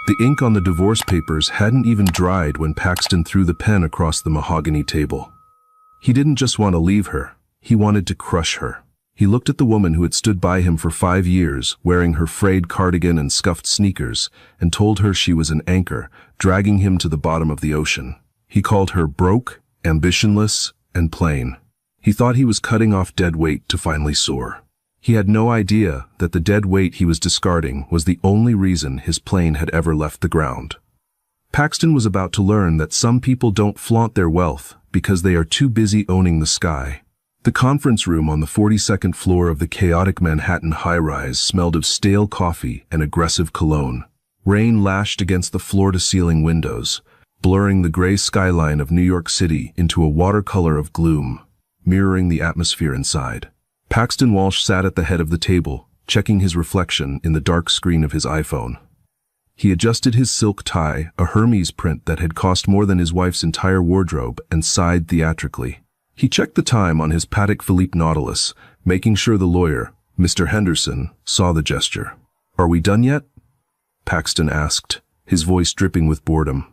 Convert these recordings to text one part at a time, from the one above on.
The ink on the divorce papers hadn't even dried when Paxton threw the pen across the mahogany table. He didn't just want to leave her, he wanted to crush her. He looked at the woman who had stood by him for 5 years, wearing her frayed cardigan and scuffed sneakers, and told her she was an anchor, dragging him to the bottom of the ocean. He called her broke, ambitionless, and plain. He thought he was cutting off dead weight to finally soar. He had no idea that the dead weight he was discarding was the only reason his plane had ever left the ground. Paxton was about to learn that some people don't flaunt their wealth because they are too busy owning the sky. The conference room on the 42nd floor of the chaotic Manhattan high-rise smelled of stale coffee and aggressive cologne. Rain lashed against the floor-to-ceiling windows, blurring the gray skyline of New York City into a watercolor of gloom, mirroring the atmosphere inside. Paxton Walsh sat at the head of the table, checking his reflection in the dark screen of his iPhone. He adjusted his silk tie, a Hermes print that had cost more than his wife's entire wardrobe, and sighed theatrically. He checked the time on his Patek Philippe Nautilus, making sure the lawyer, Mr. Henderson, saw the gesture. "Are we done yet?" Paxton asked, his voice dripping with boredom.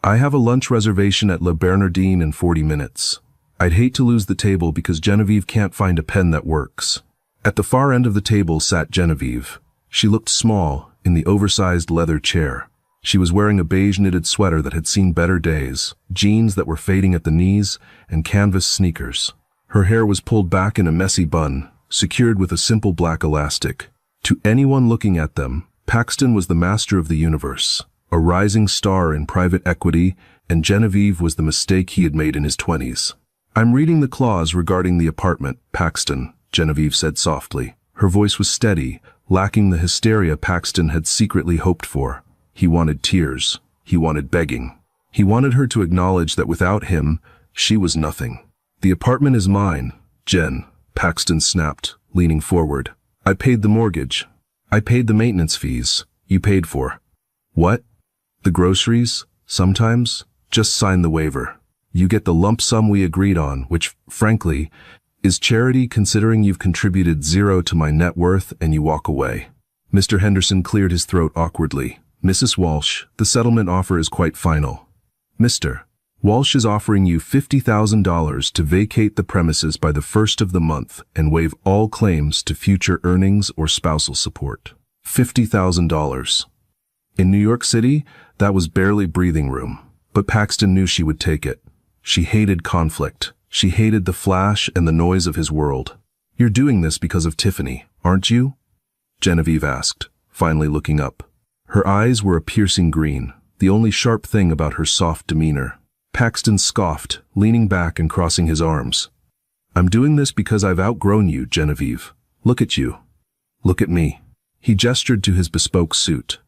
"I have a lunch reservation at Le Bernardin in 40 minutes. I'd hate to lose the table because Genevieve can't find a pen that works." At the far end of the table sat Genevieve. She looked small in the oversized leather chair. She was wearing a beige knitted sweater that had seen better days, jeans that were fading at the knees, and canvas sneakers. Her hair was pulled back in a messy bun, secured with a simple black elastic. To anyone looking at them, Paxton was the master of the universe, a rising star in private equity, and Genevieve was the mistake he had made in his 20s. "I'm reading the clause regarding the apartment, Paxton," Genevieve said softly. Her voice was steady, lacking the hysteria Paxton had secretly hoped for. He wanted tears. He wanted begging. He wanted her to acknowledge that without him, she was nothing. "The apartment is mine, Jen," Paxton snapped, leaning forward. "I paid the mortgage. I paid the maintenance fees. You paid for." "What?" "The groceries, sometimes. Just sign the waiver. You get the lump sum we agreed on, which, frankly, is charity considering you've contributed 0 to my net worth and you walk away." Mr. Henderson cleared his throat awkwardly. "Mrs. Walsh, the settlement offer is quite final. Mr. Walsh is offering you $50,000 to vacate the premises by the 1st of the month and waive all claims to future earnings or spousal support." $50,000. In New York City, that was barely breathing room. But Paxton knew she would take it. She hated conflict. She hated the flash and the noise of his world. "You're doing this because of Tiffany, aren't you?" Genevieve asked, finally looking up. Her eyes were a piercing green, the only sharp thing about her soft demeanor. Paxton scoffed, leaning back and crossing his arms. "I'm doing this because I've outgrown you, Genevieve. Look at you. Look at me." He gestured to his bespoke suit.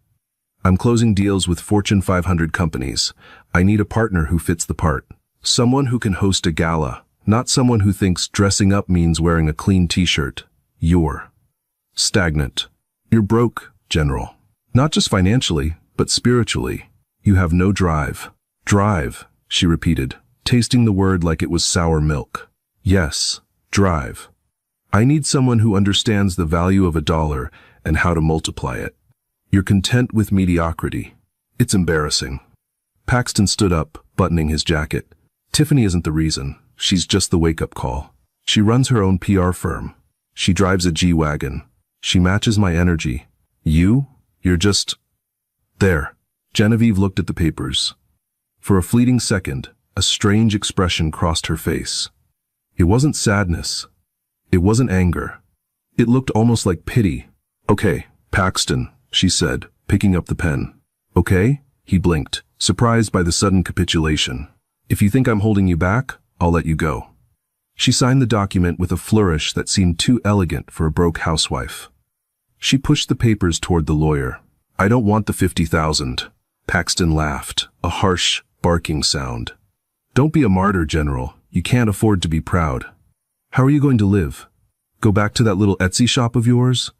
"I'm closing deals with Fortune 500 companies. I need a partner who fits the part. Someone who can host a gala, not someone who thinks dressing up means wearing a clean t-shirt. You're stagnant. You're broke, General. Not just financially, but spiritually. You have no drive." "Drive," she repeated, tasting the word like it was sour milk. "Yes, drive. I need someone who understands the value of $1 and how to multiply it. You're content with mediocrity. It's embarrassing." Paxton stood up, buttoning his jacket. "Tiffany isn't the reason. She's just the wake-up call. She runs her own PR firm. She drives a G-Wagon. She matches my energy. You're just..." "There." Genevieve looked at the papers. For a fleeting second, a strange expression crossed her face. It wasn't sadness. It wasn't anger. It looked almost like pity. "Okay, Paxton," she said, picking up the pen. "Okay?" He blinked, surprised by the sudden capitulation. "If you think I'm holding you back, I'll let you go." She signed the document with a flourish that seemed too elegant for a broke housewife. She pushed the papers toward the lawyer. "I don't want the 50,000. Paxton laughed, a harsh, barking sound. "Don't be a martyr, General. You can't afford to be proud. How are you going to live? Go back to that little Etsy shop of yours?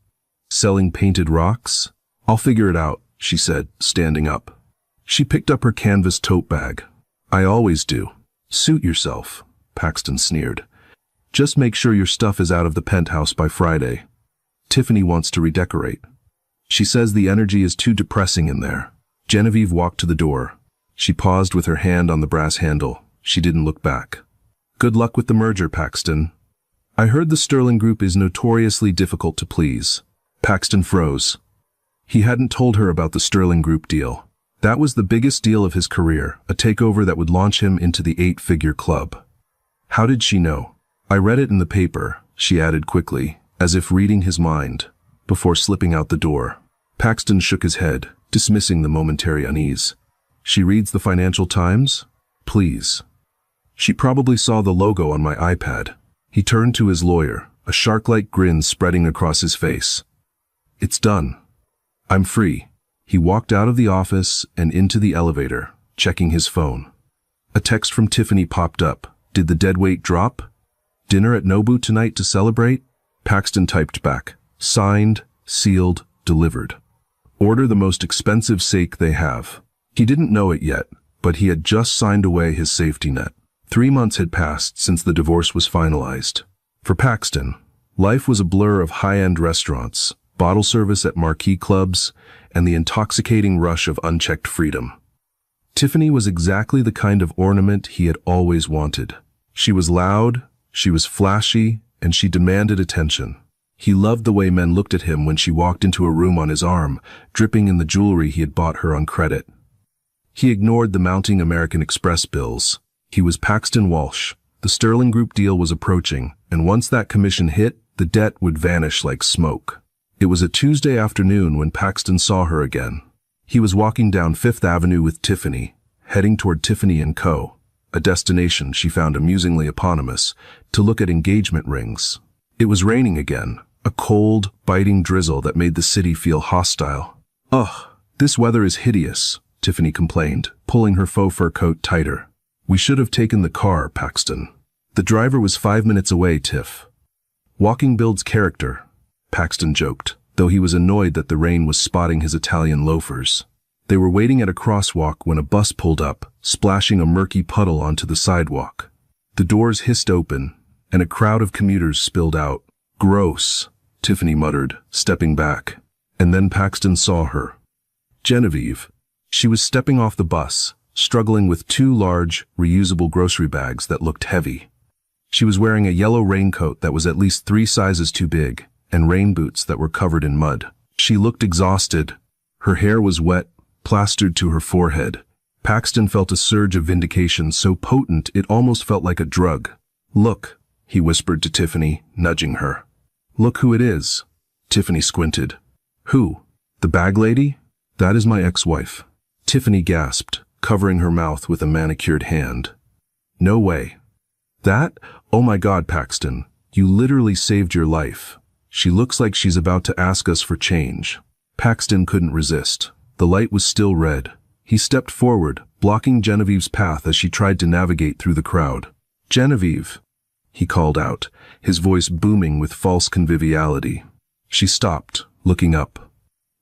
Selling painted rocks?" "I'll figure it out," she said, standing up. She picked up her canvas tote bag. "I always do." "Suit yourself," Paxton sneered. "Just make sure your stuff is out of the penthouse by Friday. Tiffany wants to redecorate. She says the energy is too depressing in there." Genevieve walked to the door. She paused with her hand on the brass handle. She didn't look back. Good luck with the merger, Paxton. I heard the Sterling Group is notoriously difficult to please. Paxton froze. He hadn't told her about the Sterling Group deal. That was the biggest deal of his career, a takeover that would launch him into the 8-figure club. How did she know? I read it in the paper, she added quickly, as if reading his mind, before slipping out the door. Paxton shook his head, dismissing the momentary unease. She reads the Financial Times? Please. She probably saw the logo on my iPad. He turned to his lawyer, a shark-like grin spreading across his face. It's done. I'm free. He walked out of the office and into the elevator, checking his phone. A text from Tiffany popped up. Did the deadweight drop? Dinner at Nobu tonight to celebrate? Paxton typed back. Signed, sealed, delivered. Order the most expensive steak they have. He didn't know it yet, but he had just signed away his safety net. 3 months had passed since the divorce was finalized. For Paxton, life was a blur of high-end restaurants, bottle service at marquee clubs, and the intoxicating rush of unchecked freedom. Tiffany was exactly the kind of ornament he had always wanted. She was loud, she was flashy, and she demanded attention. He loved the way men looked at him when she walked into a room on his arm, dripping in the jewelry he had bought her on credit. He ignored the mounting American Express bills. He was Paxton Walsh. The Sterling Group deal was approaching, and once that commission hit, the debt would vanish like smoke. It was a Tuesday afternoon when Paxton saw her again. He was walking down Fifth Avenue with Tiffany, heading toward Tiffany & Co., a destination she found amusingly eponymous, to look at engagement rings. It was raining again, a cold, biting drizzle that made the city feel hostile. Ugh, this weather is hideous, Tiffany complained, pulling her faux fur coat tighter. We should have taken the car, Paxton. The driver was 5 minutes away, Tiff. Walking builds character, Paxton joked, though he was annoyed that the rain was spotting his Italian loafers. They were waiting at a crosswalk when a bus pulled up, splashing a murky puddle onto the sidewalk. The doors hissed open, and a crowd of commuters spilled out. Gross, Tiffany muttered, stepping back. And then Paxton saw her. Genevieve. She was stepping off the bus, struggling with 2 large, reusable grocery bags that looked heavy. She was wearing a yellow raincoat that was at least 3 sizes too big, and rain boots that were covered in mud. She looked exhausted. Her hair was wet, plastered to her forehead. Paxton felt a surge of vindication so potent it almost felt like a drug. Look, he whispered to Tiffany, nudging her. Look who it is. Tiffany squinted. Who? The bag lady? That is my ex-wife. Tiffany gasped, covering her mouth with a manicured hand. No way. That? Oh my God, Paxton. You literally saved your life. She looks like she's about to ask us for change. Paxton couldn't resist. The light was still red. He stepped forward, blocking Genevieve's path as she tried to navigate through the crowd. Genevieve, he called out, his voice booming with false conviviality. She stopped, looking up.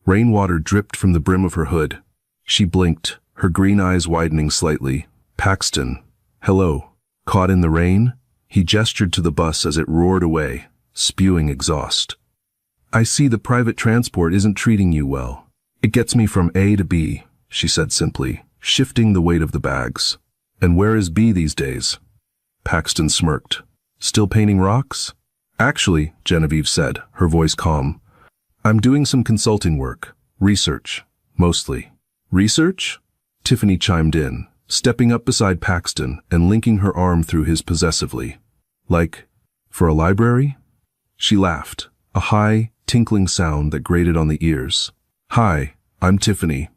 Rainwater dripped from the brim of her hood. She blinked, her green eyes widening slightly. Paxton. Hello. Caught in the rain? He gestured to the bus as it roared away, spewing exhaust. I see the private transport isn't treating you well. It gets me from A to B, she said simply, shifting the weight of the bags. And where is B these days? Paxton smirked. Still painting rocks? Actually, Genevieve said, her voice calm. I'm doing some consulting work. Research. Mostly. Research? Tiffany chimed in, stepping up beside Paxton and linking her arm through his possessively. Like, for a library? She laughed, a high, tinkling sound that grated on the ears. Hi, I'm Tiffany.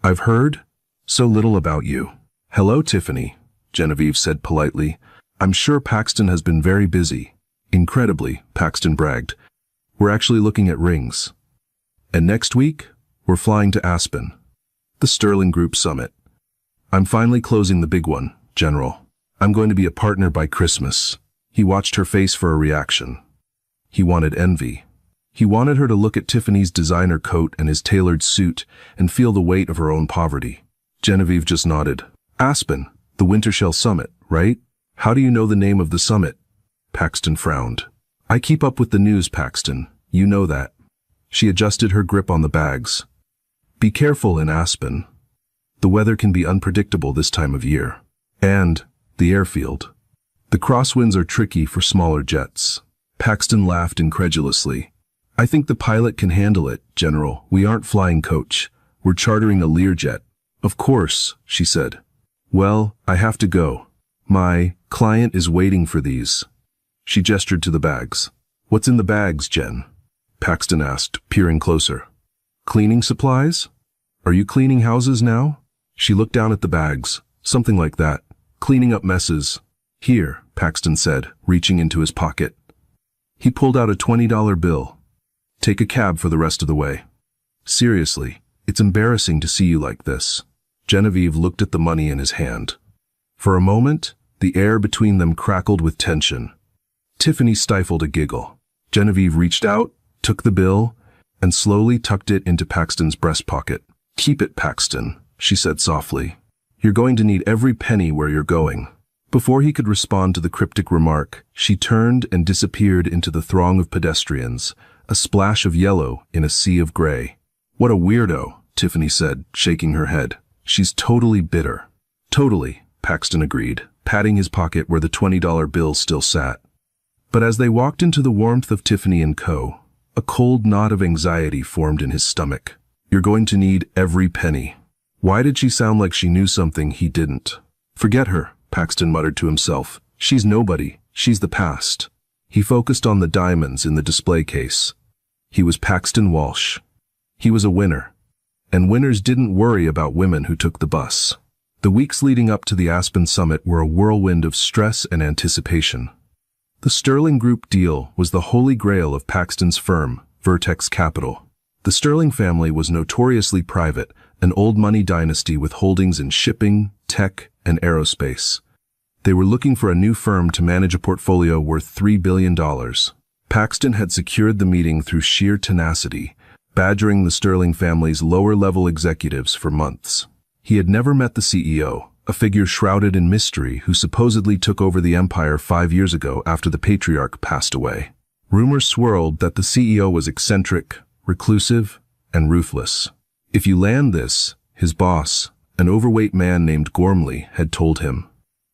I've heard so little about you. Hello, Tiffany, Genevieve said politely. I'm sure Paxton has been very busy. Incredibly, Paxton bragged. We're actually looking at rings. And next week, we're flying to Aspen. The Sterling Group Summit. I'm finally closing the big one, General. I'm going to be a partner by Christmas. He watched her face for a reaction. He wanted envy. He wanted her to look at Tiffany's designer coat and his tailored suit and feel the weight of her own poverty. Genevieve just nodded. Aspen, the Wintershell Summit, right? How do you know the name of the summit? Paxton frowned. I keep up with the news, Paxton. You know that. She adjusted her grip on the bags. Be careful in Aspen. The weather can be unpredictable this time of year. And the airfield. The crosswinds are tricky for smaller jets. Paxton laughed incredulously. I think the pilot can handle it, General. We aren't flying coach. We're chartering a Learjet. Of course, she said. Well, I have to go. My client is waiting for these. She gestured to the bags. What's in the bags, Jen? Paxton asked, peering closer. Cleaning supplies? Are you cleaning houses now? She looked down at the bags. Something like that. Cleaning up messes. Here, Paxton said, reaching into his pocket. He pulled out a $20 bill. Take a cab for the rest of the way. Seriously, it's embarrassing to see you like this. Genevieve looked at the money in his hand. For a moment, the air between them crackled with tension. Tiffany stifled a giggle. Genevieve reached out, took the bill, and slowly tucked it into Paxton's breast pocket. Keep it, Paxton, she said softly. You're going to need every penny where you're going. Before he could respond to the cryptic remark, she turned and disappeared into the throng of pedestrians, a splash of yellow in a sea of gray. What a weirdo, Tiffany said, shaking her head. She's totally bitter. Totally, Paxton agreed, patting his pocket where the $20 bill still sat. But as they walked into the warmth of Tiffany & Co., a cold knot of anxiety formed in his stomach. You're going to need every penny. Why did she sound like she knew something he didn't? Forget her, Paxton muttered to himself. She's nobody. She's the past. He focused on the diamonds in the display case. He was Paxton Walsh. He was a winner. And winners didn't worry about women who took the bus. The weeks leading up to the Aspen Summit were a whirlwind of stress and anticipation. The Sterling Group deal was the holy grail of Paxton's firm, Vertex Capital. The Sterling family was notoriously private, an old money dynasty with holdings in shipping, tech, and aerospace. They were looking for a new firm to manage a portfolio worth $3 billion. Paxton had secured the meeting through sheer tenacity, badgering the Sterling family's lower-level executives for months. He had never met the CEO, a figure shrouded in mystery who supposedly took over the empire 5 years ago after the patriarch passed away. Rumors swirled that the CEO was eccentric, reclusive, and ruthless. If you land this, his boss, an overweight man named Gormley, had told him,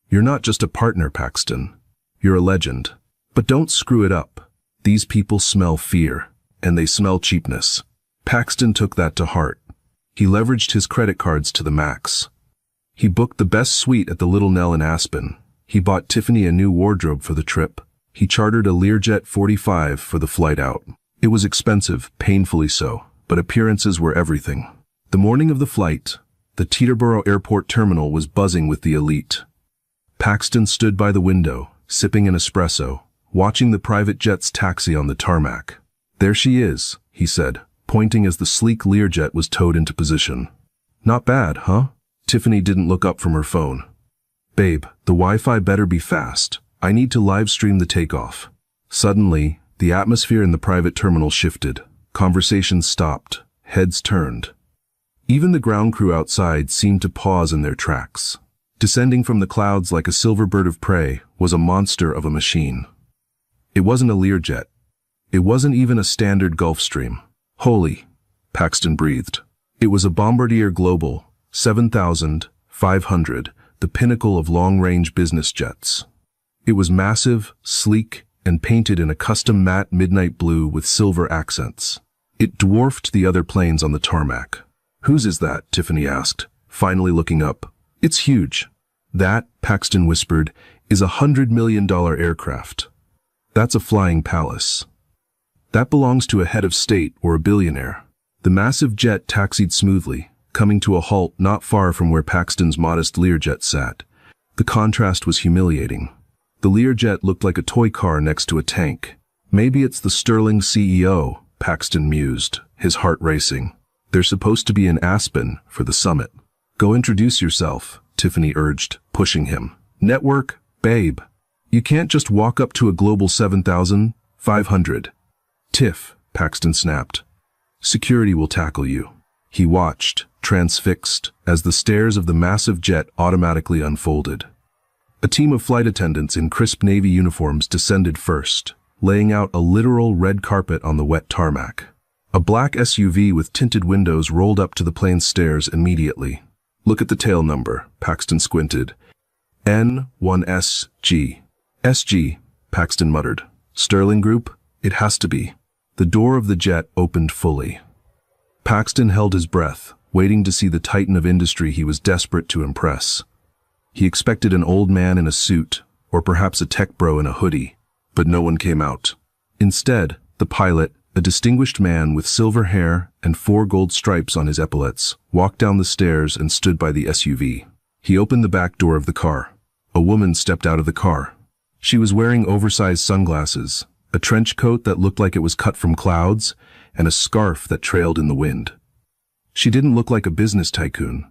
"You're not just a partner, Paxton. You're a legend. But don't screw it up. These people smell fear, and they smell cheapness." Paxton took that to heart. He leveraged his credit cards to the max. He booked the best suite at the Little Nell in Aspen. He bought Tiffany a new wardrobe for the trip. He chartered a Learjet 45 for the flight out. It was expensive, painfully so, but appearances were everything. The morning of the flight, the Teterboro Airport terminal was buzzing with the elite. Paxton stood by the window, sipping an espresso, watching the private jets taxi on the tarmac. "There she is," he said, pointing as the sleek Learjet was towed into position. "Not bad, huh?" Tiffany didn't look up from her phone. "Babe, the Wi-Fi better be fast. I need to live stream the takeoff." Suddenly, the atmosphere in the private terminal shifted. Conversations stopped. Heads turned. Even the ground crew outside seemed to pause in their tracks. Descending from the clouds like a silver bird of prey was a monster of a machine. It wasn't a Learjet. It wasn't even a standard Gulfstream. "Holy," Paxton breathed. It was a Bombardier Global 7500, the pinnacle of long-range business jets. It was massive, sleek, and painted in a custom matte midnight blue with silver accents. It dwarfed the other planes on the tarmac. "Whose is that?" Tiffany asked, finally looking up. "It's huge." "That," Paxton whispered, "is a $100 million aircraft. That's a flying palace. That belongs to a head of state or a billionaire." The massive jet taxied smoothly, coming to a halt not far from where Paxton's modest Learjet sat. The contrast was humiliating. The Learjet looked like a toy car next to a tank. "Maybe it's the Sterling CEO," Paxton mused, his heart racing. "They're supposed to be in Aspen for the summit." "Go introduce yourself," Tiffany urged, pushing him. "Network, babe. You can't just walk up to a Global 7500. "Tiff," Paxton snapped. "Security will tackle you." He watched, transfixed, as the stairs of the massive jet automatically unfolded. A team of flight attendants in crisp Navy uniforms descended first, laying out a literal red carpet on the wet tarmac. A black SUV with tinted windows rolled up to the plane's stairs immediately. Look at the tail number, Paxton squinted. N1SG. SG, Paxton muttered. Sterling Group? It has to be. The door of the jet opened fully. Paxton held his breath, waiting to see the titan of industry he was desperate to impress. He expected an old man in a suit, or perhaps a tech bro in a hoodie, but no one came out. Instead, the pilot, a distinguished man with silver hair and 4 gold stripes on his epaulets, walked down the stairs and stood by the SUV. He opened the back door of the car. A woman stepped out of the car. She was wearing oversized sunglasses, a trench coat that looked like it was cut from clouds, and a scarf that trailed in the wind. She didn't look like a business tycoon.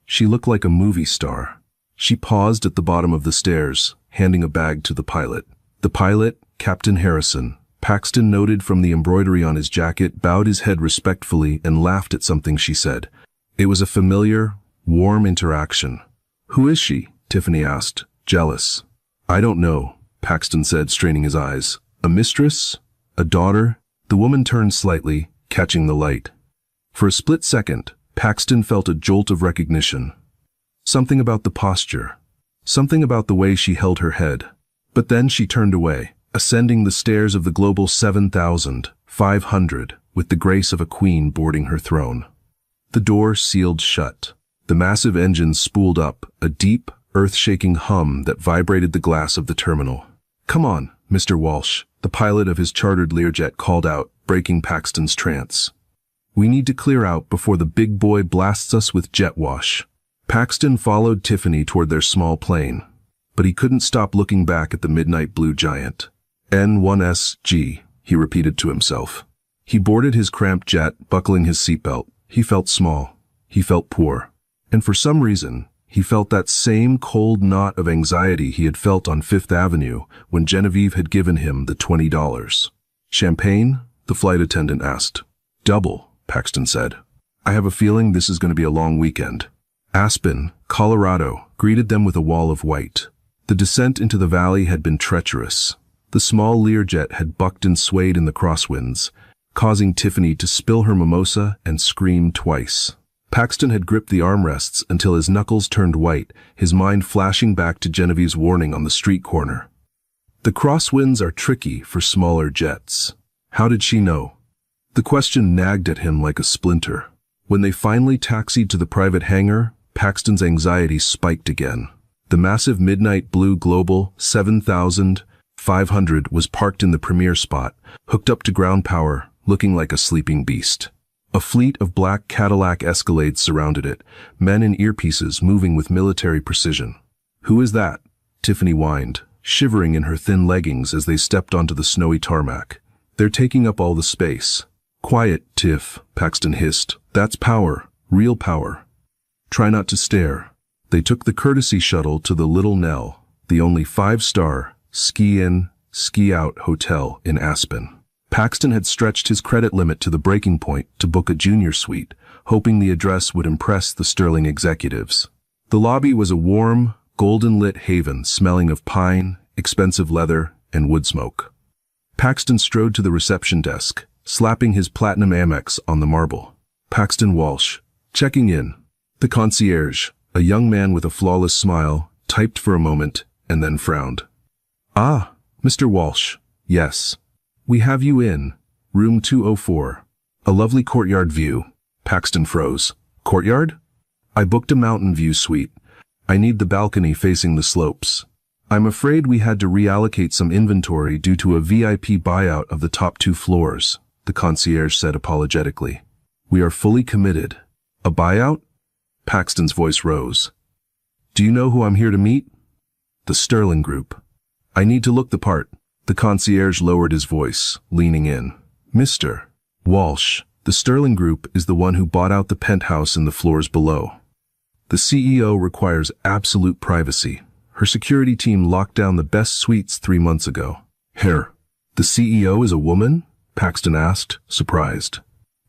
She looked like a movie star. She paused at the bottom of the stairs, handing a bag to the pilot. The pilot, Captain Harrison, Paxton noted from the embroidery on his jacket, bowed his head respectfully and laughed at something she said. It was a familiar, warm interaction. "Who is she?" Tiffany asked, jealous. "I don't know," Paxton said, straining his eyes. "A mistress? A daughter?" The woman turned slightly, catching the light. For a split second, Paxton felt a jolt of recognition. Something about the posture. Something about the way she held her head. But then she turned away, ascending the stairs of the Global 7500 with the grace of a queen boarding her throne. The door sealed shut. The massive engine spooled up, a deep, earth-shaking hum that vibrated the glass of the terminal. "Come on, Mr. Walsh," the pilot of his chartered Learjet called out, breaking Paxton's trance. "We need to clear out before the big boy blasts us with jet wash." Paxton followed Tiffany toward their small plane, but he couldn't stop looking back at the midnight blue giant. N1SG, he repeated to himself. He boarded his cramped jet, buckling his seatbelt. He felt small. He felt poor. And for some reason, he felt that same cold knot of anxiety he had felt on Fifth Avenue when Genevieve had given him the $20. "Champagne?" the flight attendant asked. "Double," Paxton said. "I have a feeling this is going to be a long weekend." Aspen, Colorado, greeted them with a wall of white. The descent into the valley had been treacherous. The small Learjet had bucked and swayed in the crosswinds, causing Tiffany to spill her mimosa and scream twice. Paxton had gripped the armrests until his knuckles turned white, his mind flashing back to Genevieve's warning on the street corner. The crosswinds are tricky for smaller jets. How did she know? The question nagged at him like a splinter. When they finally taxied to the private hangar, Paxton's anxiety spiked again. The massive midnight blue Global 7500 was parked in the premier spot, hooked up to ground power, looking like a sleeping beast. A fleet of black Cadillac Escalades surrounded it, men in earpieces moving with military precision. "Who is that?" Tiffany whined, shivering in her thin leggings as they stepped onto the snowy tarmac. "They're taking up all the space." "Quiet, Tiff," Paxton hissed. "That's power, real power. Try not to stare." They took the courtesy shuttle to the Little Nell, the only 5-star, ski-in, ski-out hotel in Aspen. Paxton had stretched his credit limit to the breaking point to book a junior suite, hoping the address would impress the Sterling executives. The lobby was a warm, golden-lit haven smelling of pine, expensive leather, and wood smoke. Paxton strode to the reception desk, slapping his platinum Amex on the marble. "Paxton Walsh, checking in." The concierge, a young man with a flawless smile, typed for a moment and then frowned. "Ah, Mr. Walsh, yes. We have you in, room 204. A lovely courtyard view." Paxton froze. "Courtyard? I booked a mountain view suite. I need the balcony facing the slopes. I'm afraid we had to reallocate some inventory due to a VIP buyout of the top 2 floors," the concierge said apologetically. "We are fully committed." "A buyout?" Paxton's voice rose. "Do you know who I'm here to meet?" "The Sterling Group." "I need to look the part." The concierge lowered his voice, leaning in. "Mr. Walsh, the Sterling Group is the one who bought out the penthouse in the floors below. The CEO requires absolute privacy. Her security team locked down the best suites 3 months ago." "Here, the CEO is a woman?" Paxton asked, surprised.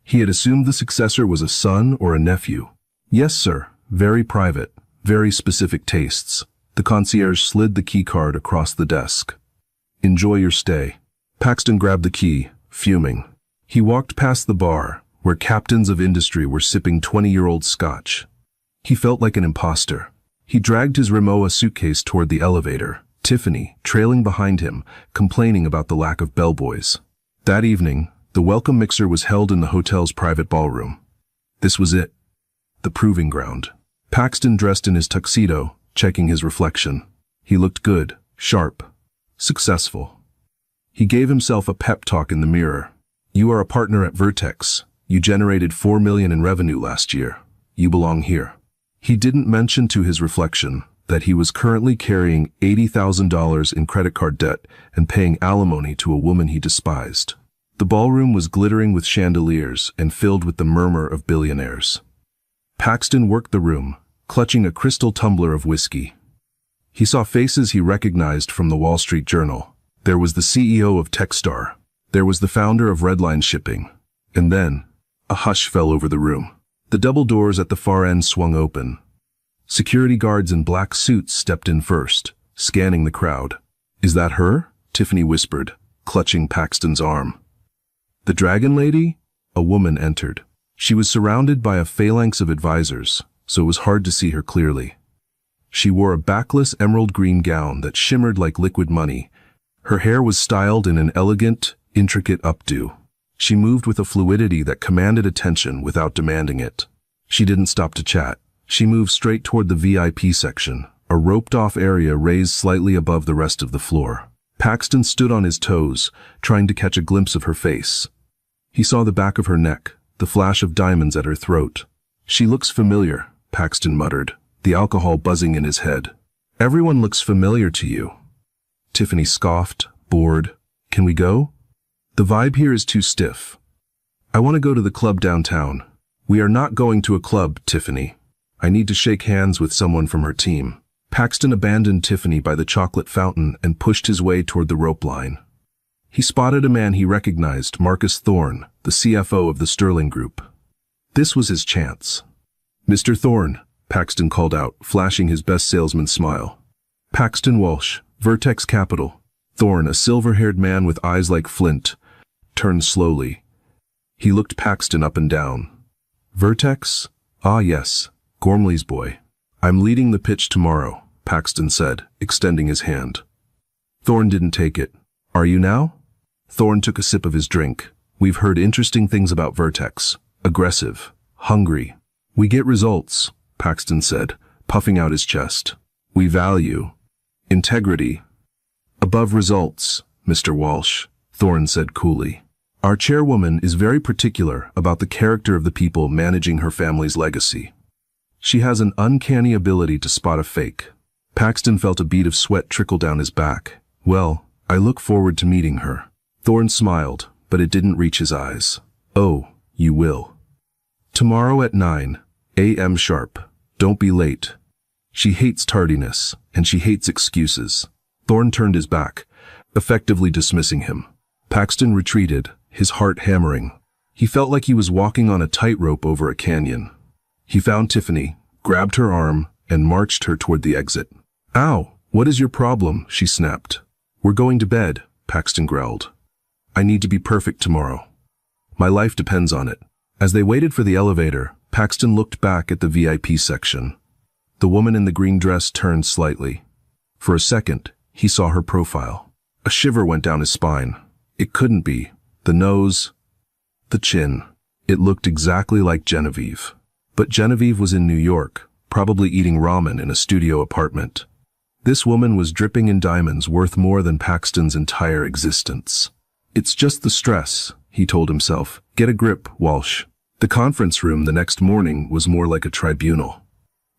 He had assumed the successor was a son or a nephew. "Yes, sir. Very private. Very specific tastes." The concierge slid the key card across the desk. "Enjoy your stay." Paxton grabbed the key, fuming. He walked past the bar, where captains of industry were sipping 20-year-old scotch. He felt like an imposter. He dragged his Rimowa suitcase toward the elevator, Tiffany trailing behind him, complaining about the lack of bellboys. That evening, the welcome mixer was held in the hotel's private ballroom. This was it. The proving ground. Paxton dressed in his tuxedo, checking his reflection. He looked good, sharp, successful. He gave himself a pep talk in the mirror. You are a partner at Vertex. You generated $4 million in revenue last year. You belong here. He didn't mention to his reflection that he was currently carrying $80,000 in credit card debt and paying alimony to a woman he despised. The ballroom was glittering with chandeliers and filled with the murmur of billionaires. Paxton worked the room, clutching a crystal tumbler of whiskey. He saw faces he recognized from the Wall Street Journal. There was the CEO of Techstar. There was the founder of Redline Shipping. And then, a hush fell over the room. The double doors at the far end swung open. Security guards in black suits stepped in first, scanning the crowd. Is that her? Tiffany whispered, clutching Paxton's arm. The Dragon Lady? A woman entered. She was surrounded by a phalanx of advisors, so it was hard to see her clearly. She wore a backless emerald green gown that shimmered like liquid money. Her hair was styled in an elegant, intricate updo. She moved with a fluidity that commanded attention without demanding it. She didn't stop to chat. She moved straight toward the VIP section, a roped-off area raised slightly above the rest of the floor. Paxton stood on his toes, trying to catch a glimpse of her face. He saw the back of her neck, the flash of diamonds at her throat. She looks familiar, Paxton muttered, the alcohol buzzing in his head. Everyone looks familiar to you. Tiffany scoffed, bored. Can we go? The vibe here is too stiff. I want to go to the club downtown. We are not going to a club, Tiffany. I need to shake hands with someone from her team. Paxton abandoned Tiffany by the chocolate fountain and pushed his way toward the rope line. He spotted a man he recognized, Marcus Thorne, the CFO of the Sterling Group. This was his chance. Mr. Thorne, Paxton called out, flashing his best salesman smile. Paxton Walsh, Vertex Capital. Thorne, a silver-haired man with eyes like flint, turned slowly. He looked Paxton up and down. Vertex? Ah, yes. Gormley's boy. I'm leading the pitch tomorrow, Paxton said, extending his hand. Thorne didn't take it. Are you now? Thorne took a sip of his drink. We've heard interesting things about Vertex. Aggressive. Hungry. We get results, Paxton said, puffing out his chest. We value integrity above results, Mr. Walsh, Thorne said coolly. Our chairwoman is very particular about the character of the people managing her family's legacy. She has an uncanny ability to spot a fake. Paxton felt a bead of sweat trickle down his back. Well, I look forward to meeting her. Thorne smiled, but it didn't reach his eyes. Oh, you will. Tomorrow at 9 a.m. sharp. Don't be late. She hates tardiness, and she hates excuses. Thorne turned his back, effectively dismissing him. Paxton retreated, his heart hammering. He felt like he was walking on a tightrope over a canyon. He found Tiffany, grabbed her arm, and marched her toward the exit. Ow, what is your problem? She snapped. We're going to bed, Paxton growled. I need to be perfect tomorrow. My life depends on it. As they waited for the elevator, Paxton looked back at the VIP section. The woman in the green dress turned slightly. For a second, he saw her profile. A shiver went down his spine. It couldn't be. The nose, the chin. It looked exactly like Genevieve. But Genevieve was in New York, probably eating ramen in a studio apartment. This woman was dripping in diamonds worth more than Paxton's entire existence. It's just the stress, he told himself. Get a grip, Walsh. The conference room the next morning was more like a tribunal.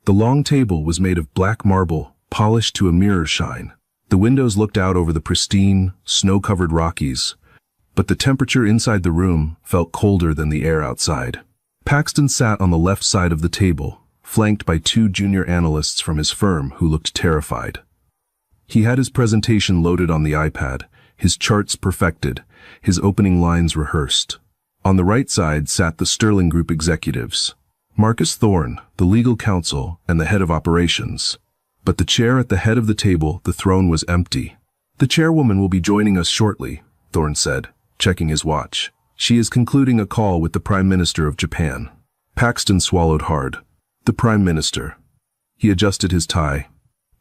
The long table was made of black marble, polished to a mirror shine. The windows looked out over the pristine, snow-covered Rockies, but the temperature inside the room felt colder than the air outside. Paxton sat on the left side of the table, flanked by two junior analysts from his firm who looked terrified. He had his presentation loaded on the iPad, his charts perfected, his opening lines rehearsed. On the right side sat the Sterling Group executives, Marcus Thorne, the legal counsel and the head of operations. But the chair at the head of the table, the throne, was empty. The chairwoman will be joining us shortly, Thorne said, checking his watch. She is concluding a call with the Prime Minister of Japan. Paxton swallowed hard. The Prime Minister. He adjusted his tie.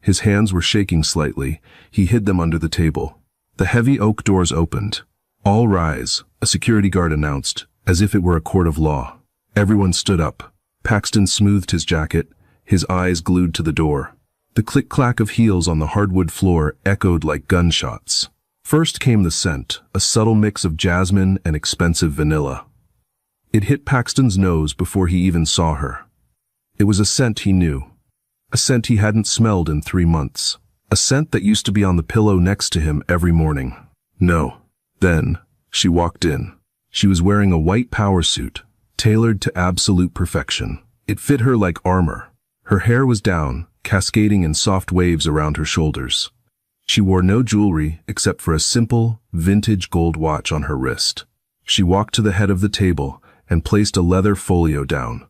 His hands were shaking slightly. He hid them under the table. The heavy oak doors opened. "All rise," a security guard announced, as if it were a court of law. Everyone stood up. Paxton smoothed his jacket, his eyes glued to the door. The click-clack of heels on the hardwood floor echoed like gunshots. First came the scent, a subtle mix of jasmine and expensive vanilla. It hit Paxton's nose before he even saw her. It was a scent he knew. A scent he hadn't smelled in 3 months. A scent that used to be on the pillow next to him every morning. No. Then, she walked in. She was wearing a white power suit, tailored to absolute perfection. It fit her like armor. Her hair was down, cascading in soft waves around her shoulders. She wore no jewelry except for a simple, vintage gold watch on her wrist. She walked to the head of the table and placed a leather folio down.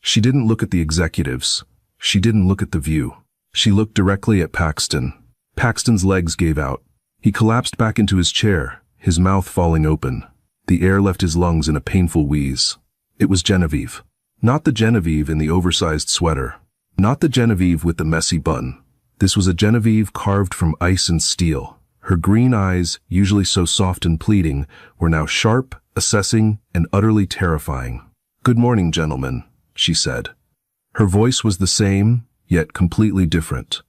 She didn't look at the executives. She didn't look at the view. She looked directly at Paxton. Paxton's legs gave out. He collapsed back into his chair, his mouth falling open. The air left his lungs in a painful wheeze. It was Genevieve. Not the Genevieve in the oversized sweater. Not the Genevieve with the messy bun. This was a Genevieve carved from ice and steel. Her green eyes, usually so soft and pleading, were now sharp, assessing, and utterly terrifying. "Good morning, gentlemen," she said. Her voice was the same, yet completely different.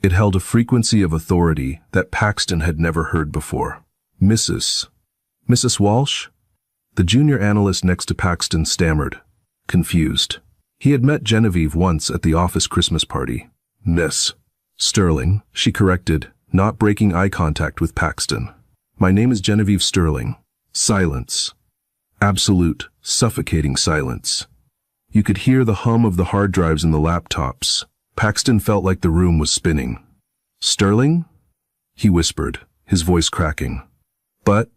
It held a frequency of authority that Paxton had never heard before. Mrs. Walsh?" The junior analyst next to Paxton stammered, confused. He had met Genevieve once at the office Christmas party. "Miss Sterling," she corrected, not breaking eye contact with Paxton. "My name is Genevieve Sterling." Silence. Absolute, suffocating silence. You could hear the hum of the hard drives in the laptops. Paxton felt like the room was spinning. "Sterling?" he whispered, his voice cracking. "But,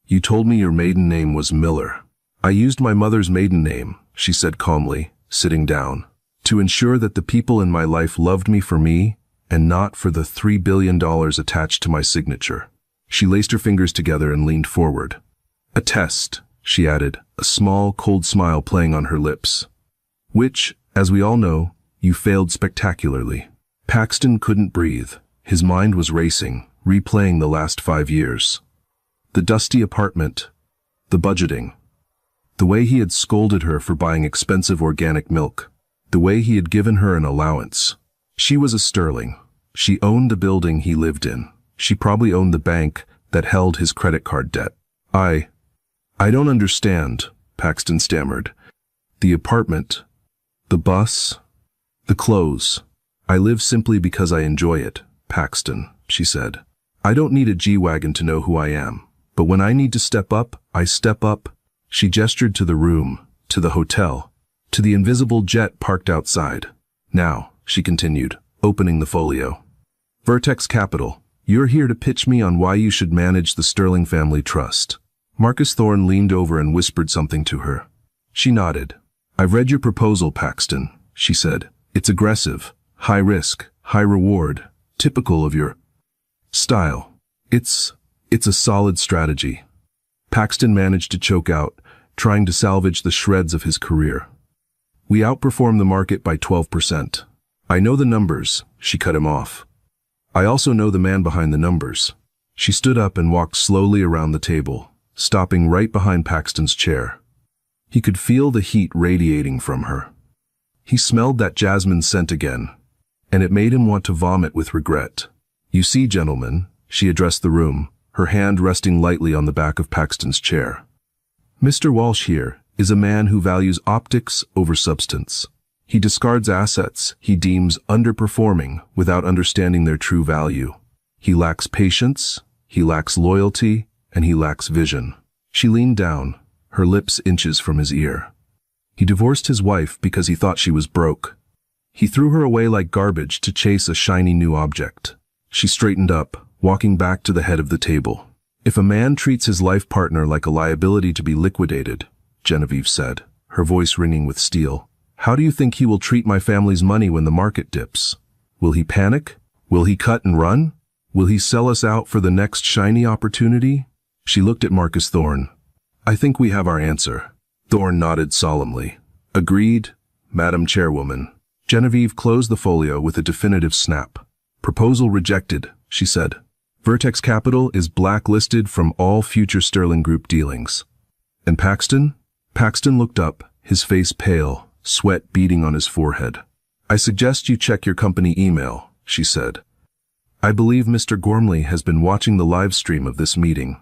you told me your maiden name was Miller." "I used my mother's maiden name," she said calmly, sitting down, "to ensure that the people in my life loved me for me, and not for the $3 billion attached to my signature." She laced her fingers together and leaned forward. "A test," she added, a small, cold smile playing on her lips. "Which, as we all know, you failed spectacularly." Paxton couldn't breathe. His mind was racing, replaying the last 5 years. The dusty apartment, the budgeting, the way he had scolded her for buying expensive organic milk, the way he had given her an allowance. She was a Sterling. She owned the building he lived in. She probably owned the bank that held his credit card debt. I don't understand," Paxton stammered. "The apartment, the bus, the clothes. I live simply because I enjoy it, Paxton," she said. "I don't need a G-Wagon to know who I am. But when I need to step up, I step up." She gestured to the room, to the hotel, to the invisible jet parked outside. "Now," she continued, opening the folio. "Vertex Capital, you're here to pitch me on why you should manage the Sterling Family Trust." Marcus Thorne leaned over and whispered something to her. She nodded. "I've read your proposal, Paxton," she said. "It's aggressive, high risk, high reward, typical of your style. It's a solid strategy." Paxton managed to choke out, trying to salvage the shreds of his career. "We outperform the market by 12%. I know the numbers," she cut him off. "I also know the man behind the numbers." She stood up and walked slowly around the table, stopping right behind Paxton's chair. He could feel the heat radiating from her. He smelled that jasmine scent again, and it made him want to vomit with regret. "You see, gentlemen," she addressed the room, her hand resting lightly on the back of Paxton's chair. "Mr. Walsh here is a man who values optics over substance. He discards assets he deems underperforming without understanding their true value. He lacks patience, he lacks loyalty, and he lacks vision." She leaned down, her lips inches from his ear. "He divorced his wife because he thought she was broke. He threw her away like garbage to chase a shiny new object." She straightened up, walking back to the head of the table. "If a man treats his life partner like a liability to be liquidated," Genevieve said, her voice ringing with steel, "how do you think he will treat my family's money when the market dips? Will he panic? Will he cut and run? Will he sell us out for the next shiny opportunity?" She looked at Marcus Thorne. "I think we have our answer." Thorne nodded solemnly. "Agreed, Madam Chairwoman. Genevieve closed the folio with a definitive snap. Proposal rejected, she said. Vertex Capital is blacklisted from all future Sterling Group dealings. And Paxton? Paxton looked up, his face pale, sweat beading on his forehead. I suggest you check your company email, she said. I believe Mr. Gormley has been watching the live stream of this meeting.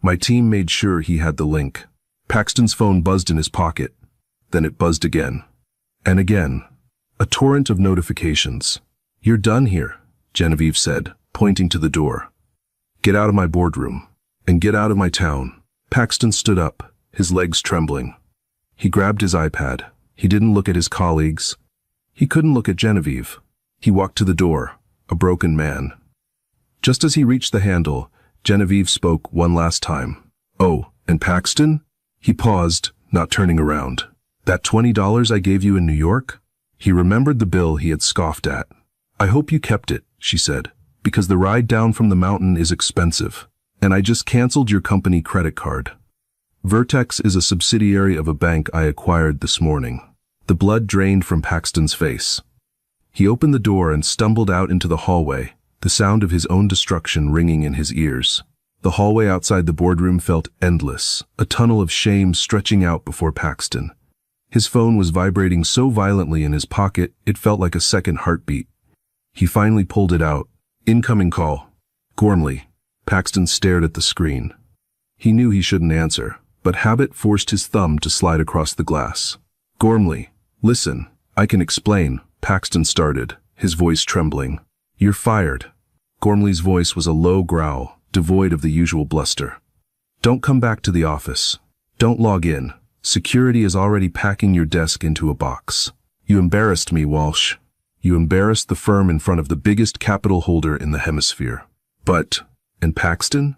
My team made sure he had the link. Paxton's phone buzzed in his pocket. Then it buzzed again. And again. A torrent of notifications. You're done here, Genevieve said, pointing to the door. Get out of my boardroom. And get out of my town. Paxton stood up, his legs trembling. He grabbed his iPad. He didn't look at his colleagues. He couldn't look at Genevieve. He walked to the door, a broken man. Just as he reached the handle, Genevieve spoke one last time. Oh, and Paxton? He paused, not turning around. That $20 I gave you in New York? He remembered the bill he had scoffed at. I hope you kept it, she said, because the ride down from the mountain is expensive, and I just canceled your company credit card. Vertex is a subsidiary of a bank I acquired this morning. The blood drained from Paxton's face. He opened the door and stumbled out into the hallway, the sound of his own destruction ringing in his ears. The hallway outside the boardroom felt endless, a tunnel of shame stretching out before Paxton. His phone was vibrating so violently in his pocket, it felt like a second heartbeat. He finally pulled it out. Incoming call. Gormley. Paxton stared at the screen. He knew he shouldn't answer, but habit forced his thumb to slide across the glass. Gormley. Listen, I can explain, Paxton started, his voice trembling. You're fired. Gormley's voice was a low growl, devoid of the usual bluster. Don't come back to the office. Don't log in. Security is already packing your desk into a box. You embarrassed me, Walsh. You embarrassed the firm in front of the biggest capital holder in the hemisphere. But, and Paxton?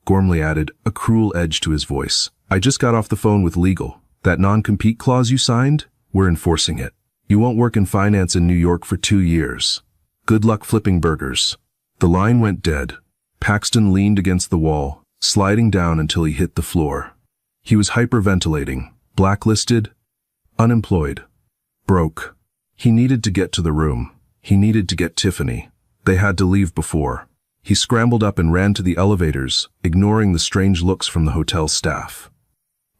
Gormley added, a cruel edge to his voice. I just got off the phone with legal. That non-compete clause you signed? We're enforcing it. You won't work in finance in New York for 2 years. Good luck flipping burgers. The line went dead. Paxton leaned against the wall, sliding down until he hit the floor. He was hyperventilating, blacklisted, unemployed, broke. He needed to get to the room. He needed to get Tiffany. They had to leave before. He scrambled up and ran to the elevators, ignoring the strange looks from the hotel staff.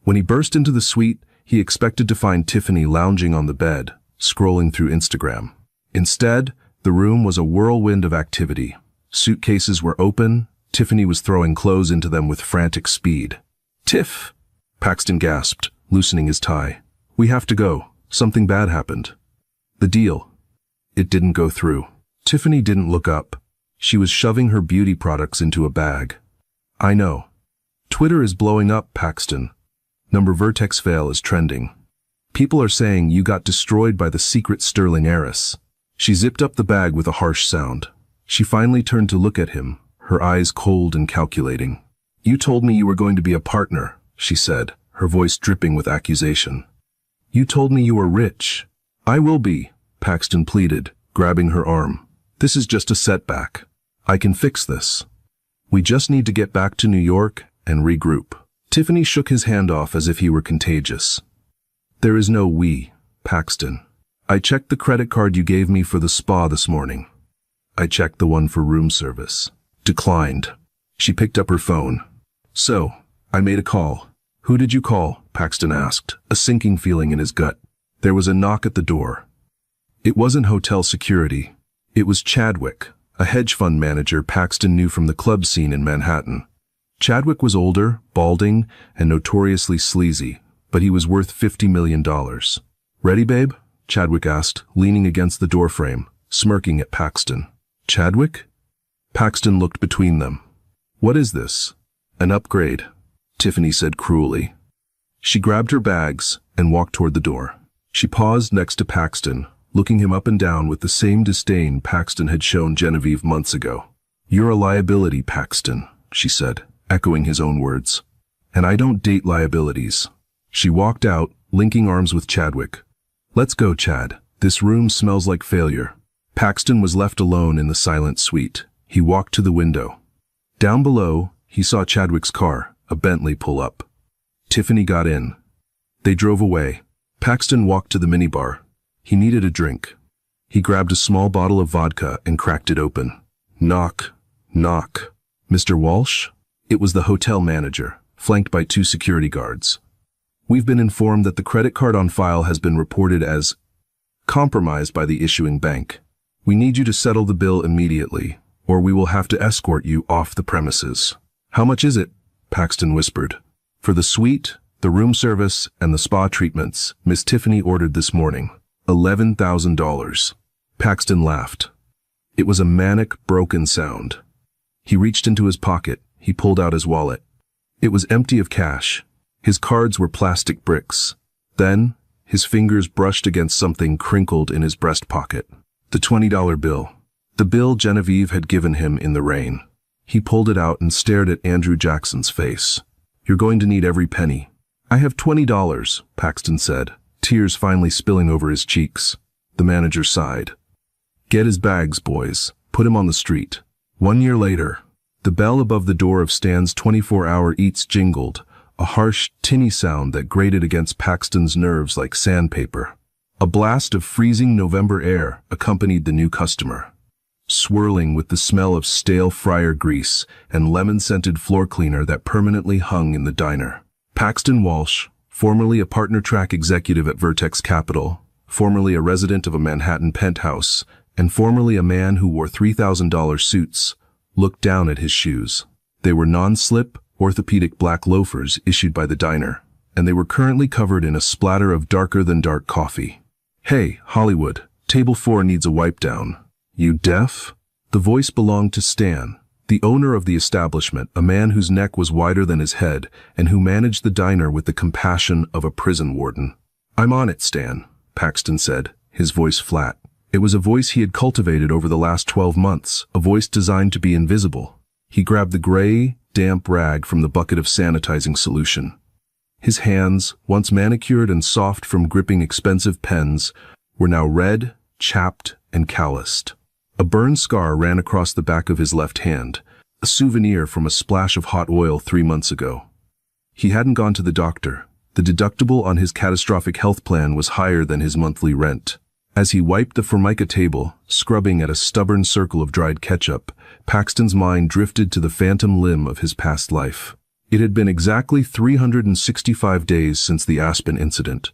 When he burst into the suite, he expected to find Tiffany lounging on the bed, scrolling through Instagram. Instead, the room was a whirlwind of activity. Suitcases were open. Tiffany was throwing clothes into them with frantic speed. Tiff! Paxton gasped, loosening his tie. We have to go. Something bad happened. The deal. It didn't go through. Tiffany didn't look up. She was shoving her beauty products into a bag. I know. Twitter is blowing up, Paxton. Number Vertex fail is trending. People are saying you got destroyed by the secret Sterling heiress. She zipped up the bag with a harsh sound. She finally turned to look at him, her eyes cold and calculating. You told me you were going to be a partner, she said, her voice dripping with accusation. You told me you were rich. I will be, Paxton pleaded, grabbing her arm. This is just a setback. I can fix this. We just need to get back to New York and regroup. Tiffany shook his hand off as if he were contagious. There is no we, Paxton. I checked the credit card you gave me for the spa this morning. I checked the one for room service. Declined. She picked up her phone. So, I made a call. Who did you call? Paxton asked, a sinking feeling in his gut. There was a knock at the door. It wasn't hotel security. It was Chadwick, a hedge fund manager Paxton knew from the club scene in Manhattan. Chadwick was older, balding, and notoriously sleazy, but he was worth $50 million. Ready, babe? Chadwick asked, leaning against the doorframe, smirking at Paxton. Chadwick? Paxton looked between them. What is this? An upgrade, Tiffany said cruelly. She grabbed her bags and walked toward the door. She paused next to Paxton, looking him up and down with the same disdain Paxton had shown Genevieve months ago. You're a liability, Paxton, she said, echoing his own words. And I don't date liabilities. She walked out, linking arms with Chadwick. Let's go, Chad. This room smells like failure. Paxton was left alone in the silent suite. He walked to the window. Down below, he saw Chadwick's car, a Bentley, pull up. Tiffany got in. They drove away. Paxton walked to the minibar, He needed a drink. He grabbed a small bottle of vodka and cracked it open. Knock, knock. Mr. Walsh? It was the hotel manager, flanked by 2 security guards. We've been informed that the credit card on file has been reported as compromised by the issuing bank. We need you to settle the bill immediately, or we will have to escort you off the premises. How much is it? Paxton whispered. For the suite, the room service, and the spa treatments, Miss Tiffany ordered this morning. $11,000. Paxton laughed. It was a manic, broken sound. He reached into his pocket. He pulled out his wallet. It was empty of cash. His cards were plastic bricks. Then, his fingers brushed against something crinkled in his breast pocket. The $20 bill. The bill Genevieve had given him in the rain. He pulled it out and stared at Andrew Jackson's face. You're going to need every penny. I have $20, Paxton said, tears finally spilling over his cheeks. The manager sighed. Get his bags, boys. Put him on the street. 1 year later, the bell above the door of Stan's 24-hour eats jingled, a harsh, tinny sound that grated against Paxton's nerves like sandpaper. A blast of freezing November air accompanied the new customer, swirling with the smell of stale fryer grease and lemon-scented floor cleaner that permanently hung in the diner. Paxton Walsh, formerly a partner-track executive at Vertex Capital, formerly a resident of a Manhattan penthouse, and formerly a man who wore $3,000 suits, looked down at his shoes. They were non-slip, orthopedic black loafers issued by the diner, and they were currently covered in a splatter of darker-than-dark coffee. Hey, Hollywood, table 4 needs a wipe down. You deaf? The voice belonged to Stan, the owner of the establishment, a man whose neck was wider than his head and who managed the diner with the compassion of a prison warden. I'm on it, Stan, Paxton said, his voice flat. It was a voice he had cultivated over the last 12 months, a voice designed to be invisible. He grabbed the gray, damp rag from the bucket of sanitizing solution. His hands, once manicured and soft from gripping expensive pens, were now red, chapped, and calloused. A burn scar ran across the back of his left hand, a souvenir from a splash of hot oil 3 months ago. He hadn't gone to the doctor. The deductible on his catastrophic health plan was higher than his monthly rent. As he wiped the Formica table, scrubbing at a stubborn circle of dried ketchup, Paxton's mind drifted to the phantom limb of his past life. It had been exactly 365 days since the Aspen incident.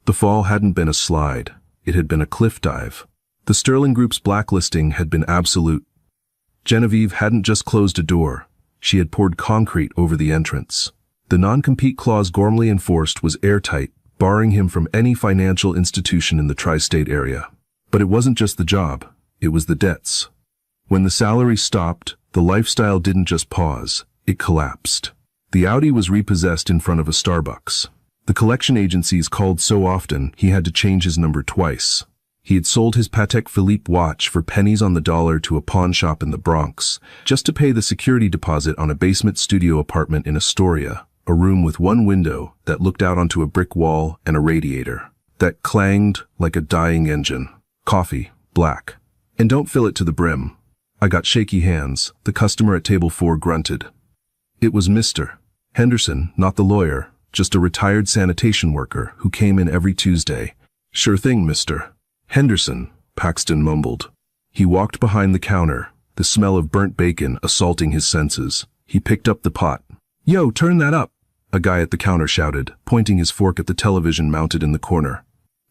The fall hadn't been a slide. It had been a cliff dive. The Sterling Group's blacklisting had been absolute. Genevieve hadn't just closed a door. She had poured concrete over the entrance. The non-compete clause Gormley enforced was airtight, barring him from any financial institution in the tri-state area. But it wasn't just the job, it was the debts. When the salary stopped, the lifestyle didn't just pause, it collapsed. The Audi was repossessed in front of a Starbucks. The collection agencies called so often he had to change his number twice. He had sold his Patek Philippe watch for pennies on the dollar to a pawn shop in the Bronx, just to pay the security deposit on a basement studio apartment in Astoria. A room with one window that looked out onto a brick wall and a radiator that clanged like a dying engine. Coffee, black. And don't fill it to the brim. I got shaky hands. The customer at table 4 grunted. It was Mr. Henderson, not the lawyer, just a retired sanitation worker who came in every Tuesday. Sure thing, Mr. Henderson, Paxton mumbled. He walked behind the counter, the smell of burnt bacon assaulting his senses. He picked up the pot. Yo, turn that up, a guy at the counter shouted, pointing his fork at the television mounted in the corner.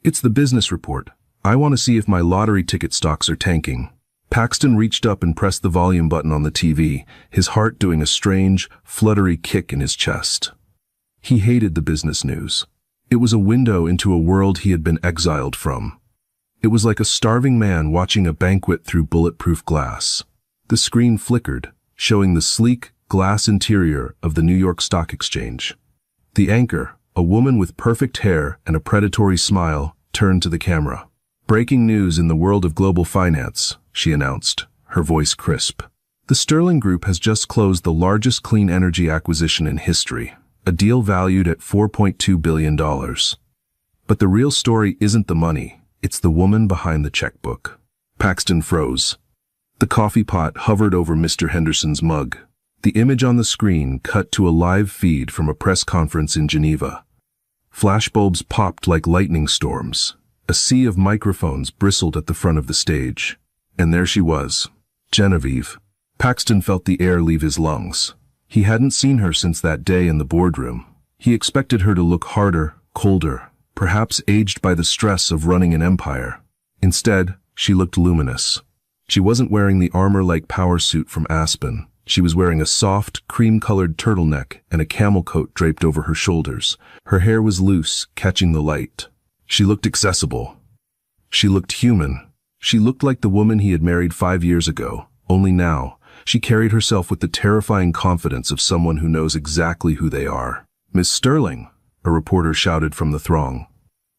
It's the business report. I want to see if my lottery ticket stocks are tanking. Paxton reached up and pressed the volume button on the TV, his heart doing a strange, fluttery kick in his chest. He hated the business news. It was a window into a world he had been exiled from. It was like a starving man watching a banquet through bulletproof glass. The screen flickered, showing the sleek, glass interior of the New York Stock Exchange. The anchor, a woman with perfect hair and a predatory smile, turned to the camera. Breaking news in the world of global finance, she announced, her voice crisp. The Sterling Group has just closed the largest clean energy acquisition in history, a deal valued at $4.2 billion. But the real story isn't the money, it's the woman behind the checkbook. Paxton froze. The coffee pot hovered over Mr. Henderson's mug. The image on the screen cut to a live feed from a press conference in Geneva. Flashbulbs popped like lightning storms. A sea of microphones bristled at the front of the stage. And there she was, Genevieve. Paxton felt the air leave his lungs. He hadn't seen her since that day in the boardroom. He expected her to look harder, colder, perhaps aged by the stress of running an empire. Instead, she looked luminous. She wasn't wearing the armor-like power suit from Aspen. She was wearing a soft, cream-colored turtleneck and a camel coat draped over her shoulders. Her hair was loose, catching the light. She looked accessible. She looked human. She looked like the woman he had married 5 years ago, only now, she carried herself with the terrifying confidence of someone who knows exactly who they are. "Miss Sterling," a reporter shouted from the throng.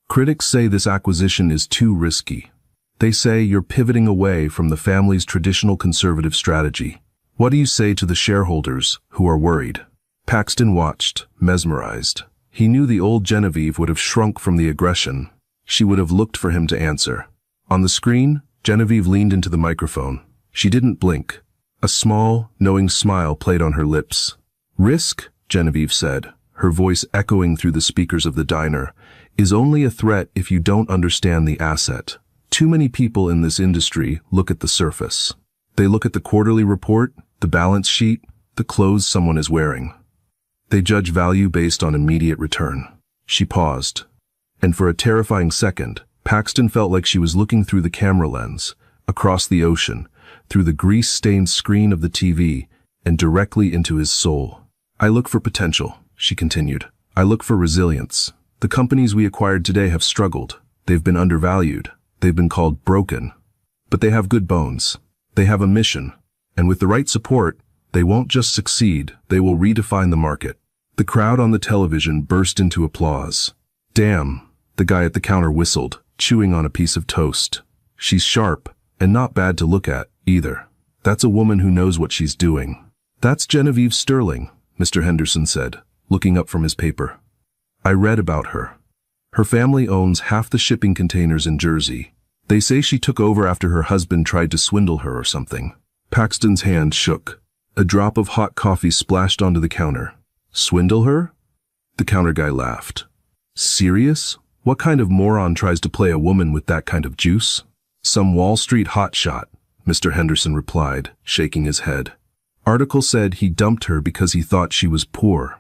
"Critics say this acquisition is too risky. They say you're pivoting away from the family's traditional conservative strategy. What do you say to the shareholders who are worried?" Paxton watched, mesmerized. He knew the old Genevieve would have shrunk from the aggression. She would have looked for him to answer. On the screen, Genevieve leaned into the microphone. She didn't blink. A small, knowing smile played on her lips. "Risk," Genevieve said, her voice echoing through the speakers of the diner, "is only a threat if you don't understand the asset. Too many people in this industry look at the surface. They look at the quarterly report, the balance sheet, the clothes someone is wearing. They judge value based on immediate return." She paused. And for a terrifying second, Paxton felt like she was looking through the camera lens, across the ocean, through the grease-stained screen of the TV, and directly into his soul. "I look for potential," she continued. "I look for resilience. The companies we acquired today have struggled. They've been undervalued. They've been called broken. But they have good bones. They have a mission. And with the right support, they won't just succeed, they will redefine the market." The crowd on the television burst into applause. "Damn," the guy at the counter whistled, chewing on a piece of toast. "She's sharp, and not bad to look at, either. That's a woman who knows what she's doing." "That's Genevieve Sterling," Mr. Henderson said, looking up from his paper. "I read about her. Her family owns half the shipping containers in Jersey. They say she took over after her husband tried to swindle her or something." Paxton's hand shook. A drop of hot coffee splashed onto the counter. "Swindle her?" The counter guy laughed. "Serious? What kind of moron tries to play a woman with that kind of juice?" "Some Wall Street hotshot," Mr. Henderson replied, shaking his head. "Article said he dumped her because he thought she was poor.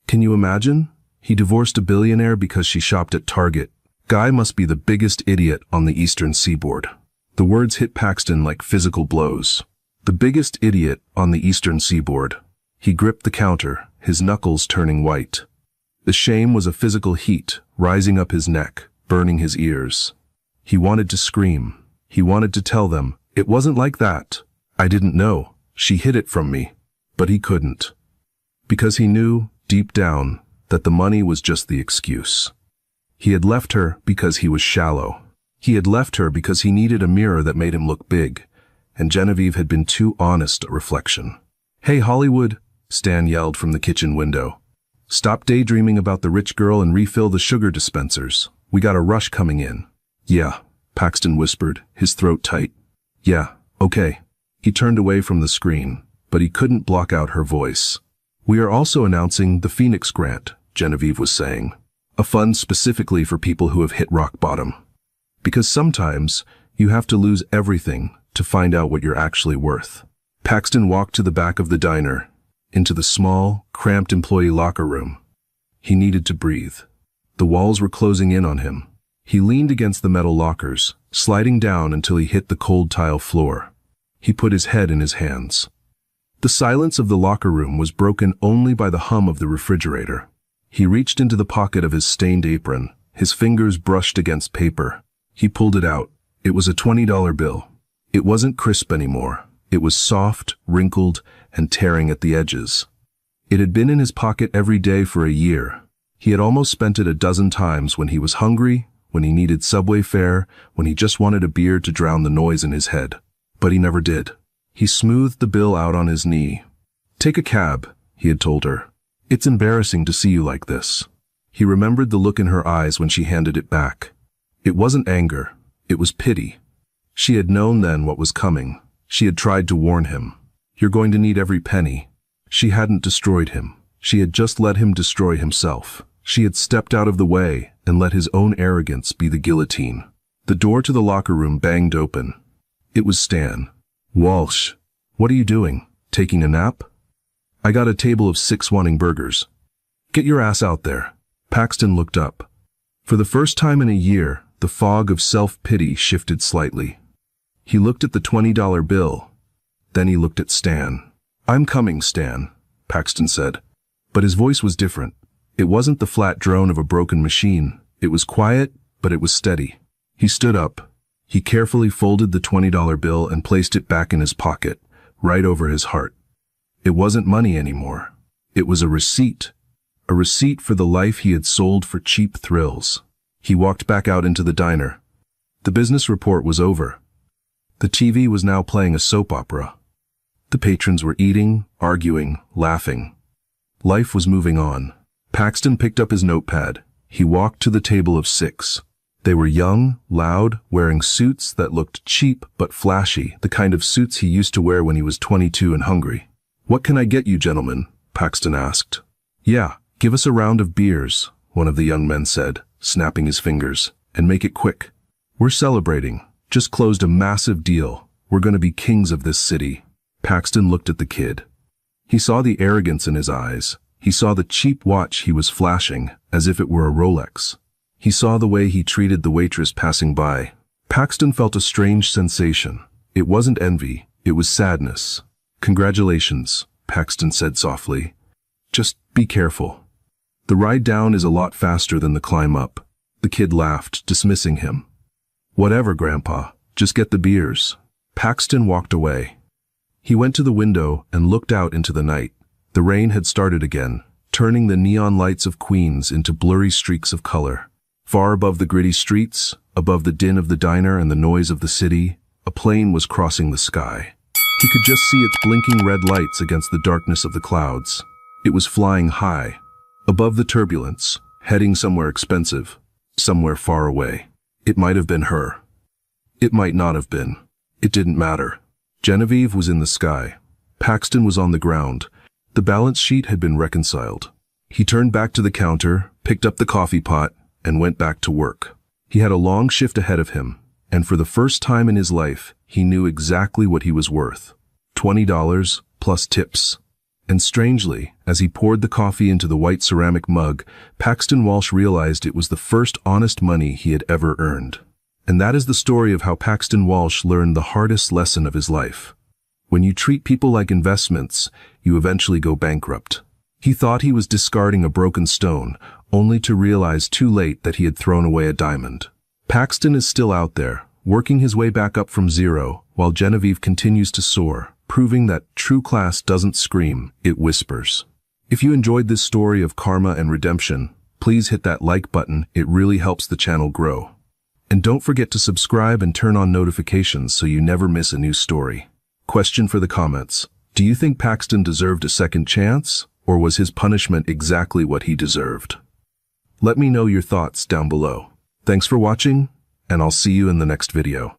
Can you imagine? He divorced a billionaire because she shopped at Target. Guy must be the biggest idiot on the Eastern Seaboard." The words hit Paxton like physical blows. The biggest idiot on the Eastern Seaboard. He gripped the counter, his knuckles turning white. The shame was a physical heat, rising up his neck, burning his ears. He wanted to scream. He wanted to tell them, "It wasn't like that. I didn't know. She hid it from me." But he couldn't. Because he knew, deep down, that the money was just the excuse. He had left her because he was shallow. He had left her because he needed a mirror that made him look big, and Genevieve had been too honest a reflection. "Hey, Hollywood," Stan yelled from the kitchen window. "Stop daydreaming about the rich girl and refill the sugar dispensers. We got a rush coming in." "Yeah," Paxton whispered, his throat tight. "Yeah, okay." He turned away from the screen, but he couldn't block out her voice. "We are also announcing the Phoenix Grant," Genevieve was saying. "A fund specifically for people who have hit rock bottom. Because sometimes you have to lose everything to find out what you're actually worth." Paxton walked to the back of the diner, into the small, cramped employee locker room. He needed to breathe. The walls were closing in on him. He leaned against the metal lockers, sliding down until he hit the cold tile floor. He put his head in his hands. The silence of the locker room was broken only by the hum of the refrigerator. He reached into the pocket of his stained apron. His fingers brushed against paper. He pulled it out. It was a $20 bill. It wasn't crisp anymore. It was soft, wrinkled, and tearing at the edges. It had been in his pocket every day for a year. He had almost spent it a dozen times when he was hungry, when he needed subway fare, when he just wanted a beer to drown the noise in his head. But he never did. He smoothed the bill out on his knee. "Take a cab," he had told her. "It's embarrassing to see you like this." He remembered the look in her eyes when she handed it back. It wasn't anger. It was pity. She had known then what was coming. She had tried to warn him. "You're going to need every penny." She hadn't destroyed him. She had just let him destroy himself. She had stepped out of the way and let his own arrogance be the guillotine. The door to the locker room banged open. It was Stan. "Walsh, what are you doing? Taking a nap?" "I got a table of 6 wanting burgers." "Get your ass out there." Paxton looked up. For the first time in a year, the fog of self-pity shifted slightly. He looked at the $20 bill. Then he looked at Stan. "I'm coming, Stan," Paxton said. But his voice was different. It wasn't the flat drone of a broken machine. It was quiet, but it was steady. He stood up. He carefully folded the $20 bill and placed it back in his pocket, right over his heart. It wasn't money anymore. It was a receipt. A receipt for the life he had sold for cheap thrills. He walked back out into the diner. The business report was over. The TV was now playing a soap opera. The patrons were eating, arguing, laughing. Life was moving on. Paxton picked up his notepad. He walked to the table of 6. They were young, loud, wearing suits that looked cheap but flashy, the kind of suits he used to wear when he was 22 and hungry. "What can I get you, gentlemen?" Paxton asked. "Yeah, give us a round of beers," one of the young men said, snapping his fingers. "And make it quick. We're celebrating. Just closed a massive deal. We're going to be kings of this city." Paxton looked at the kid. He saw the arrogance in his eyes. He saw the cheap watch he was flashing, as if it were a Rolex. He saw the way he treated the waitress passing by. Paxton felt a strange sensation. It wasn't envy, it was sadness. "Congratulations," Paxton said softly. "Just be careful. The ride down is a lot faster than the climb up." The kid laughed, dismissing him. "Whatever, Grandpa. Just get the beers." Paxton walked away. He went to the window and looked out into the night. The rain had started again, turning the neon lights of Queens into blurry streaks of color. Far above the gritty streets, above the din of the diner and the noise of the city, a plane was crossing the sky. He could just see its blinking red lights against the darkness of the clouds. It was flying high, above the turbulence, heading somewhere expensive, somewhere far away. It might have been her. It might not have been. It didn't matter. Genevieve was in the sky. Paxton was on the ground. The balance sheet had been reconciled. He turned back to the counter, picked up the coffee pot, and went back to work. He had a long shift ahead of him, and for the first time in his life, he knew exactly what he was worth. $20 plus tips. And strangely, as he poured the coffee into the white ceramic mug, Paxton Walsh realized it was the first honest money he had ever earned. And that is the story of how Paxton Walsh learned the hardest lesson of his life. When you treat people like investments, you eventually go bankrupt. He thought he was discarding a broken stone, only to realize too late that he had thrown away a diamond. Paxton is still out there, working his way back up from zero, while Genevieve continues to soar, proving that true class doesn't scream, it whispers. If you enjoyed this story of karma and redemption, please hit that like button, it really helps the channel grow. And don't forget to subscribe and turn on notifications so you never miss a new story. Question for the comments. Do you think Paxton deserved a second chance, or was his punishment exactly what he deserved? Let me know your thoughts down below. Thanks for watching, and I'll see you in the next video.